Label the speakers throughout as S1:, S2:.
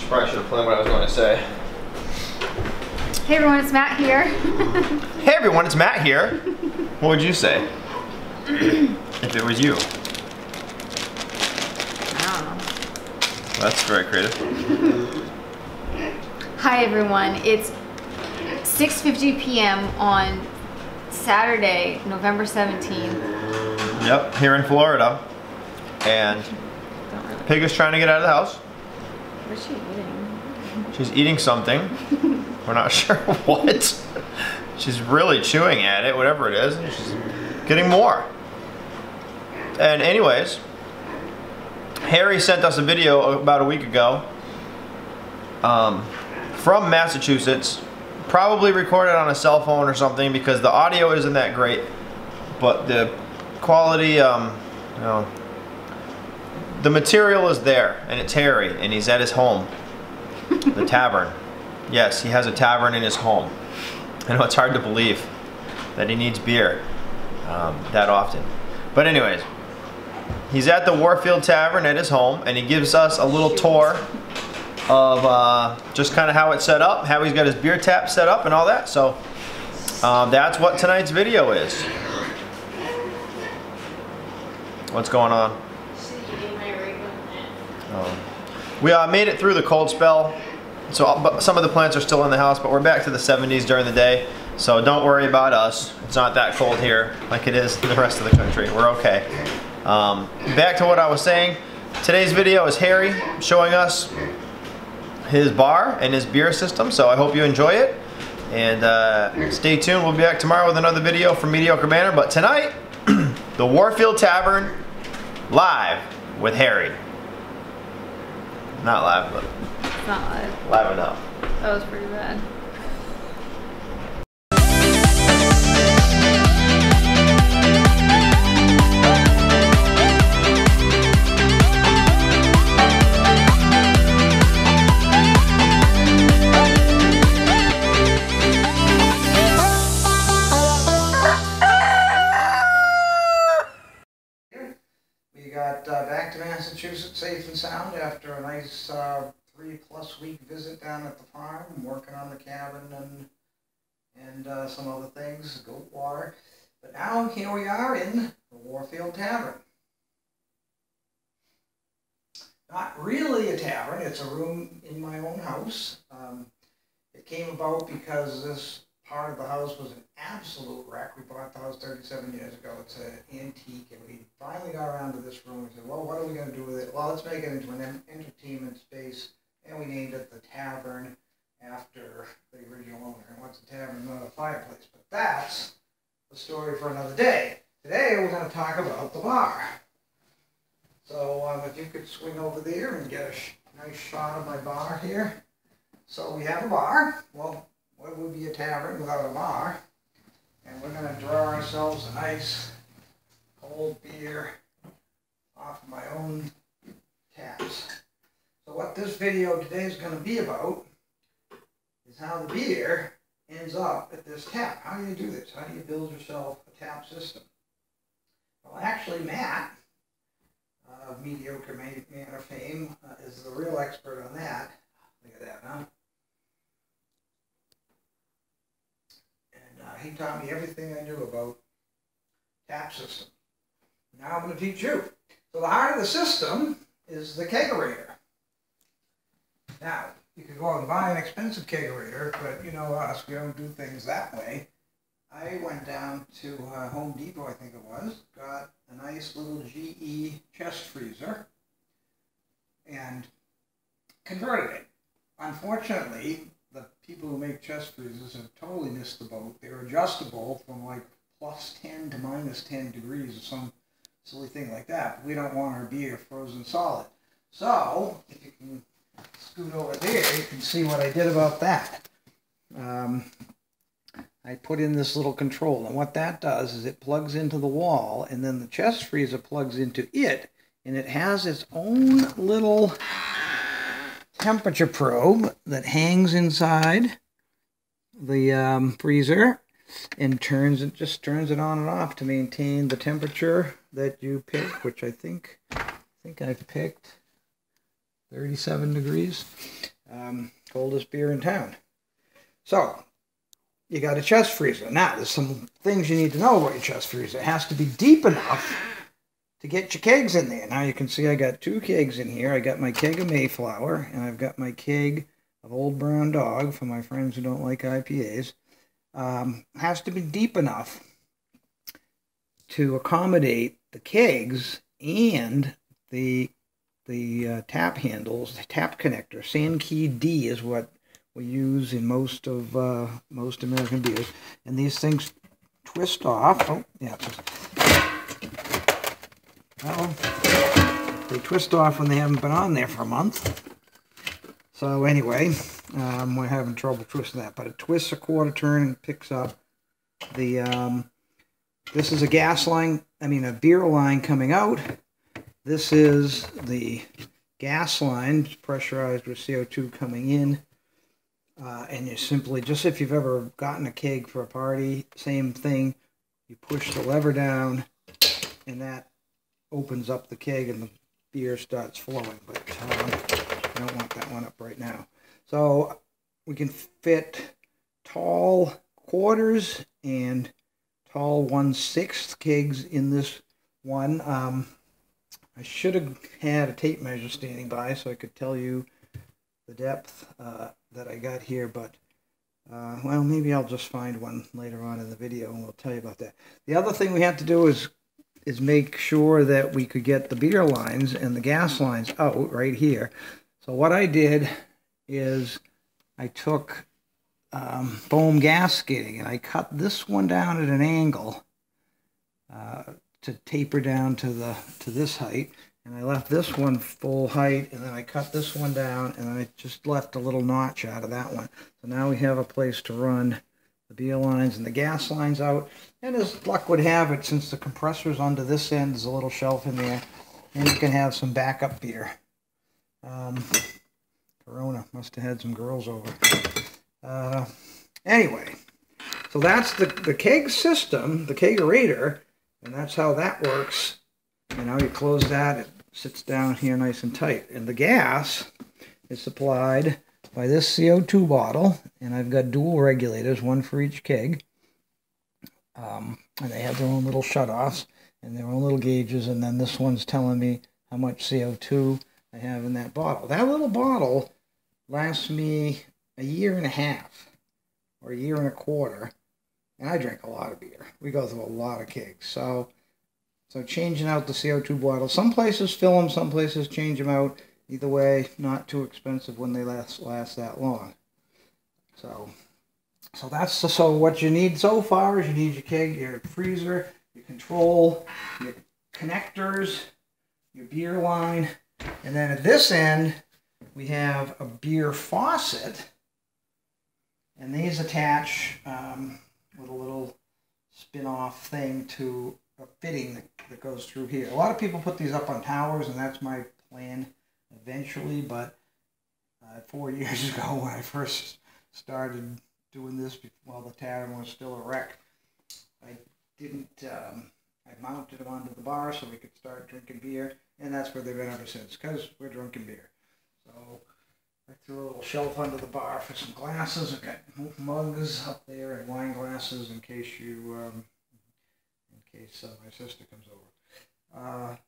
S1: Probably should have planned what I was going to say.
S2: Hey everyone, it's Matt here.
S1: Hey everyone, it's Matt here. What would you say if it was you?
S2: I don't know.
S1: That's very creative.
S2: Hi everyone, it's 6:50 p.m. on Saturday, November 17th.
S1: Yep, here in Florida. And Pig is trying to get out of the house.
S2: What's she eating?
S1: She's eating something. We're not sure what. She's really chewing at it, whatever it is, and she's getting more. And anyways, Harry sent us a video about a week ago from Massachusetts, probably recorded on a cell phone or something because the audio isn't that great, but the quality, you know, the material is there, and it's Harry, and he's at his home, the tavern. Yes, he has a tavern in his home. I know it's hard to believe that he needs beer that often. But anyways, he's at the Warfield Tavern at his home, and he gives us a little tour of just kind of how it's set up, how he's got his beer tap set up and all that. So that's what tonight's video is. What's going on? We made it through the cold spell. So some of the plants are still in the house, but we're back to the 70s during the day. So don't worry about us. It's not that cold here like it is in the rest of the country. We're okay. Back to what I was saying. Today's video is Harry showing us his bar and his beer system. So I hope you enjoy it. And stay tuned. We'll be back tomorrow with another video from Mediocre Manor. But tonight, the Warfield Tavern live with Harry. Not live, but
S2: It's not live.
S1: live enough.
S2: That was pretty bad.
S3: We got back to Massachusetts safe and sound after a nice 3+ week visit down at the farm, working on the cabin and some other things, goat water. But now here we are in the Warfield Tavern. Not really a tavern, it's a room in my own house. It came about because this part of the house was an absolute wreck. We bought the house 37 years ago. It's an antique, and we finally got around to this room. We said, well, what are we going to do with it? Well, let's make it into an entertainment space, and we named it the Tavern after the original owner. And what's a tavern? Not a fireplace. But that's the story for another day. Today, we're going to talk about the bar. So if you could swing over there and get a nice shot of my bar here. So we have a bar. Well, what would be a tavern without a bar? And we're going to draw ourselves a nice cold beer off of my own taps. So what this video today is going to be about is how the beer ends up at this tap. How do you do this? How do you build yourself a tap system? Well, actually, Matt of Mediocre Manor fame is the real expert on that. Look at that now. He taught me everything I knew about tap system. Now I'm going to teach you. So the heart of the system is the kegerator. Now, you could go out and buy an expensive kegerator, but you know us, we don't do things that way. I went down to Home Depot, I think it was, got a nice little GE chest freezer, and converted it. Unfortunately, the people who make chest freezers have totally missed the boat. They're adjustable from like +10 to -10 degrees or some silly thing like that. But we don't want our beer frozen solid. So, if you can scoot over there, you can see what I did about that. I put in this little control, and what that does is it plugs into the wall, and then the chest freezer plugs into it, and it has its own little temperature probe that hangs inside the freezer and just turns it on and off to maintain the temperature that you pick, which I think I've picked 37 degrees. Coldest beer in town. So, you got a chest freezer. Now, there's some things you need to know about your chest freezer. It has to be deep enough to get your kegs in there. Now you can see I got 2 kegs in here. I got my keg of Mayflower, and I've got my keg of Old Brown Dog for my friends who don't like IPAs. Has to be deep enough to accommodate the kegs and the tap handles, the tap connector. Sand Key D is what we use in most American beers. And these things twist off. Oh, yeah. Well, they twist off when they haven't been on there for a month. So anyway, we're having trouble twisting that. But it twists a quarter turn and picks up the... this is a a beer line coming out. This is the gas line, pressurized with CO2 coming in. And you simply, just if you've ever gotten a keg for a party, same thing. You push the lever down, and that opens up the keg, and the beer starts flowing. But I don't want that one up right now. So we can fit tall quarters and tall 1/6 kegs in this one. I should have had a tape measure standing by so I could tell you the depth that I got here, but well, maybe I'll just find one later on in the video and we'll tell you about that. The other thing we had to do is make sure that we could get the beer lines and the gas lines out right here. So what I did is I took foam gasketing and I cut this one down at an angle to taper down to this height, and I left this one full height, and then I cut this one down, and I just left a little notch out of that one. So now we have a place to run the beer lines and the gas lines out. And as luck would have it, since the compressor's onto this end, there's a little shelf in there, and you can have some backup beer. Corona must have had some girls over. Anyway, so that's the keg system, the kegerator, and that's how that works. You know, you close that, it sits down here nice and tight. And the gas is supplied by this CO2 bottle, and I've got dual regulators, one for each keg. And they have their own little shutoffs and their own little gauges, and then this one's telling me how much CO2 I have in that bottle. That little bottle lasts me a year and a half or a year and a quarter, and I drink a lot of beer. We go through a lot of kegs. So changing out the CO2 bottles. Some places fill them, some places change them out. Either way, not too expensive when they last that long. So so what you need so far is you need your keg, your freezer, your control, your connectors, your beer line, and then at this end we have a beer faucet, and these attach with a little spin-off thing to a fitting that goes through here. A lot of people put these up on towers, and that's my plan eventually, but 4 years ago when I first started doing this, while the tavern was still a wreck, I mounted them onto the bar so we could start drinking beer, and that's where they've been ever since, because we're drinking beer. So I threw a little shelf under the bar for some glasses. I've got mugs up there and wine glasses in case my sister comes over.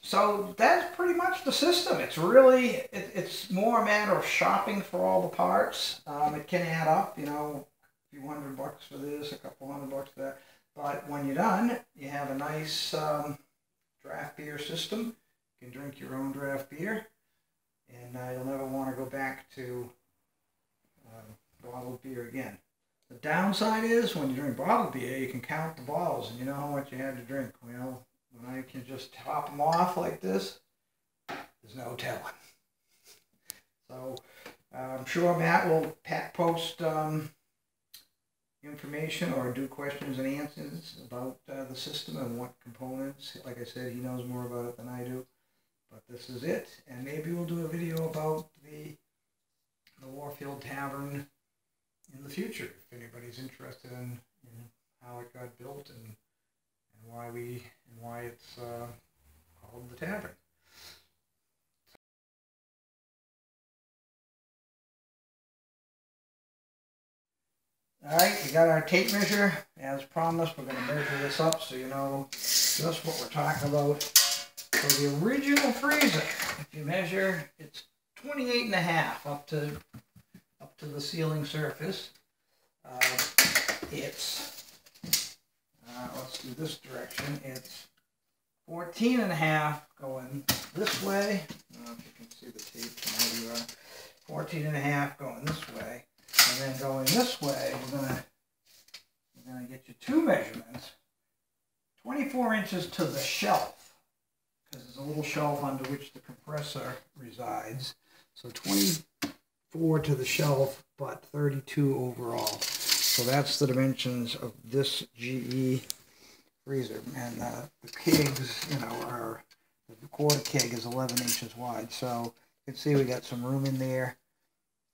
S3: So that's pretty much the system. It's really, it's more a matter of shopping for all the parts. It can add up, you know, a few $100 for this, a couple $100 for that. But when you're done, you have a nice draft beer system. You can drink your own draft beer, and you'll never want to go back to bottled beer again. The downside is when you drink bottled beer, you can count the bottles and you know how much you had to drink. Well, when I can just top them off like this, there's no telling. So I'm sure Matt will post information or do questions and answers about the system and what components. Like I said, he knows more about it than I do. But this is it, and maybe we'll do a video about the Warfield Tavern in the future, if anybody's interested in how it got built and why it's called the Tavern. All right, we got our tape measure. As promised, we're going to measure this up so you know just what we're talking about. So the original freezer, if you measure, it's 28.5 up to the ceiling surface. Let's do this direction. It's 14.5 going this way. I don't know if you can see the tape from where you are. 14.5 going this way. And then going this way, we're gonna get you two measurements. 24 inches to the shelf, because there's a little shelf under which the compressor resides. So 24 to the shelf, but 32 overall. So that's the dimensions of this GE freezer. And the kegs, you know, the quarter keg is 11 inches wide. So you can see we got some room in there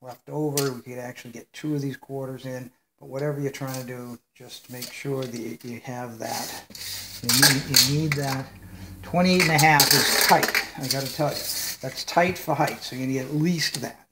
S3: left over. We could actually get 2 of these quarters in, but whatever you're trying to do, just make sure that you have that. You need that. 28.5 is tight, I gotta tell you. That's tight for height, so you need at least that.